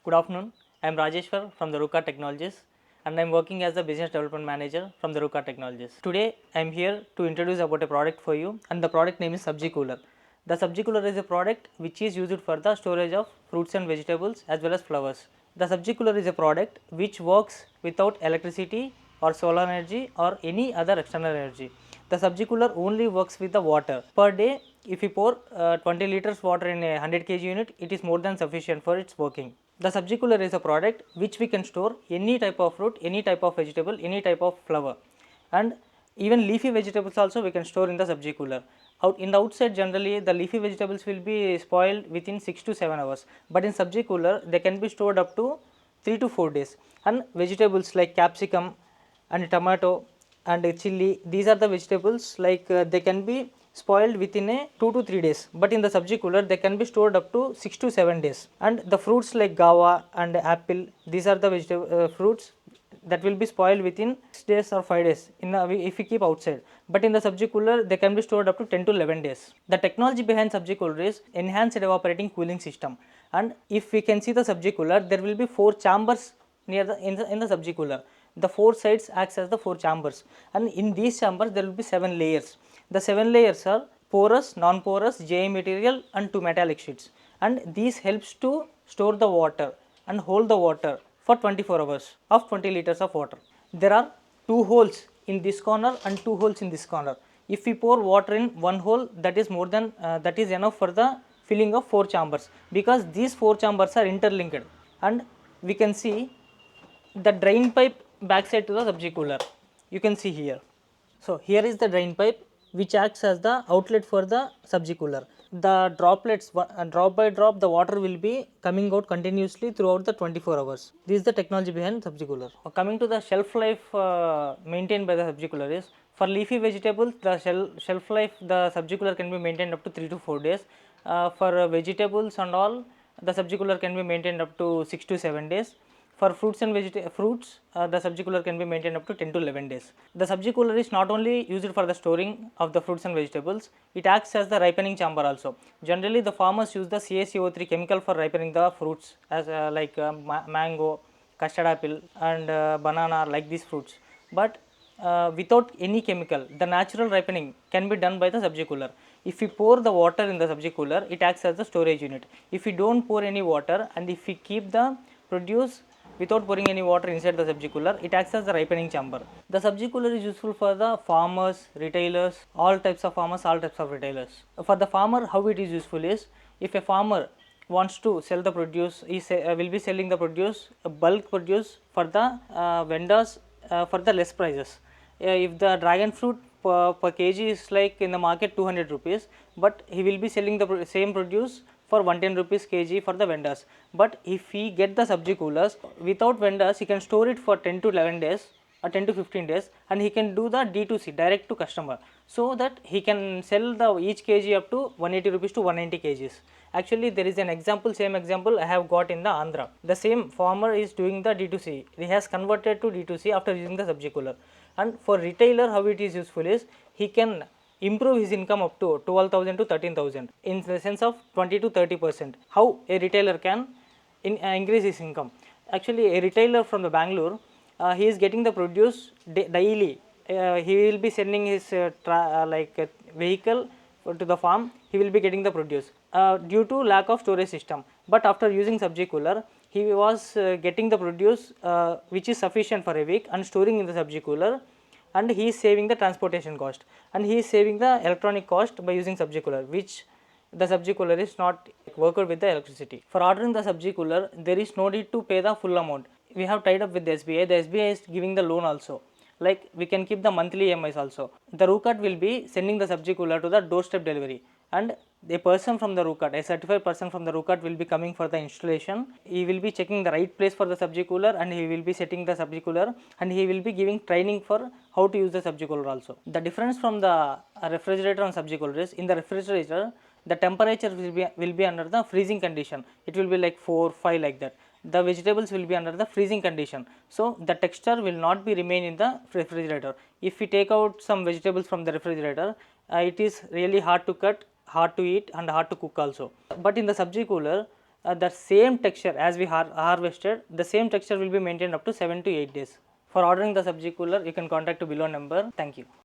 Good afternoon. I am Rajeshwar from the Rukart Technologies and I am working as the Business Development Manager from the Rukart Technologies. Today I am here to introduce about a product for you, and the product name is Subjee Cooler. The Subjee Cooler is a product which is used for the storage of fruits and vegetables as well as flowers. The Subjee Cooler is a product which works without electricity or solar energy or any other external energy. The Subjee Cooler only works with the water. Per day, if you pour 20 liters water in a 100 kg unit, it is more than sufficient for its working. The Subjee Cooler is a product which we can store any type of fruit, any type of vegetable, any type of flower, and even leafy vegetables also we can store in the Subjee Cooler. Out in the outside, generally the leafy vegetables will be spoiled within 6 to 7 hours, but in Subjee Cooler they can be stored up to 3 to 4 days. And vegetables like capsicum and tomato and chili, these are the vegetables like they can be spoiled within a 2 to 3 days, but in the Subjee Cooler they can be stored up to 6 to 7 days. And the fruits like guava and apple, these are the fruits that will be spoiled within 6 days or 5 days if we keep outside, but in the Subjee Cooler they can be stored up to 10 to 11 days. The technology behind Subjee Cooler is enhanced evaporating cooling system, and if we can see the Subjee Cooler, there will be 4 chambers near the in the Subjee Cooler. The 4 sides acts as the 4 chambers, and in these chambers there will be 7 layers. The 7 layers are porous, non-porous, JA material and 2 metallic sheets, and these helps to store the water and hold the water for 24 hours of 20 liters of water. There are 2 holes in this corner and 2 holes in this corner. If we pour water in one hole, that is more than that is enough for the filling of 4 chambers, because these 4 chambers are interlinked, and we can see the drain pipe backside to the Subjee Cooler. You can see here. So here is the drain pipe which acts as the outlet for the Subjee Cooler. The droplets, drop by drop, the water will be coming out continuously throughout the 24 hours. This is the technology behind Subjee Cooler. Coming to the shelf life maintained by the Subjee Cooler is, for leafy vegetables, the shelf life, the Subjee Cooler can be maintained up to 3 to 4 days. For vegetables and all, the Subjee Cooler can be maintained up to 6 to 7 days. For fruits and fruits, the Subjee Cooler can be maintained up to 10 to 11 days. The Subjee Cooler is not only used for the storing of the fruits and vegetables, it acts as the ripening chamber also. Generally, the farmers use the CaCO3 chemical for ripening the fruits, as mango, custard apple and banana, like these fruits. But without any chemical, the natural ripening can be done by the Subjee Cooler. If we pour the water in the Subjee Cooler, it acts as the storage unit. If we don't pour any water and if we keep the produce without pouring any water inside the Subjee Cooler, it acts as the ripening chamber. The Subjee Cooler is useful for the farmers, retailers, all types of farmers, all types of retailers. For the farmer, how it is useful is, if a farmer wants to sell the produce, he will be selling the produce, bulk produce, for the vendors for the less prices. If the dragon fruit per kg is like in the market 200 rupees, but he will be selling the same produce for 110 rupees kg for the vendors. But if he get the Subjee Coolers without vendors, he can store it for 10 to 11 days or 10 to 15 days, and he can do the D2C, direct to customer, so that he can sell the each kg up to 180 rupees to 190 kgs. Actually, there is an example, same example I have got in the Andhra. The same farmer is doing the D2C. He has converted to D2C after using the Subjee Cooler. And for retailer, how it is useful is, he can improve his income up to 12,000 to 13,000 in the sense of 20 to 30%. How a retailer can increase his income? Actually, a retailer from the Bangalore, he is getting the produce daily. He will be sending his vehicle to the farm. He will be getting the produce due to lack of storage system. But after using Subjee Cooler, he was getting the produce which is sufficient for a week and storing in the Subjee Cooler, and he is saving the transportation cost, and he is saving the electronic cost by using Subjee Cooler, which the Subjee Cooler is not worked with the electricity. For ordering the Subjee Cooler, there is no need to pay the full amount. We have tied up with the SBI. The SBI is giving the loan also. Like, we can keep the monthly EMIs also. The Rukart will be sending the Subjee Cooler to the doorstep delivery, and a person from the Rukart, a certified person from the Rukart, will be coming for the installation. He will be checking the right place for the Subjee Cooler, and he will be setting the Subjee Cooler, and he will be giving training for how to use the Subjee Cooler also. The difference from the refrigerator and Subjee Cooler is, in the refrigerator, the temperature will be under the freezing condition. It will be like 4, 5 like that. The vegetables will be under the freezing condition, so the texture will not be remain in the refrigerator. If we take out some vegetables from the refrigerator, it is really hard to cut, hard to eat and hard to cook also. But in the Subjee Cooler, the same texture as we harvested, the same texture will be maintained up to 7 to 8 days. For ordering the Subjee cooler, you can contact to below number. Thank you.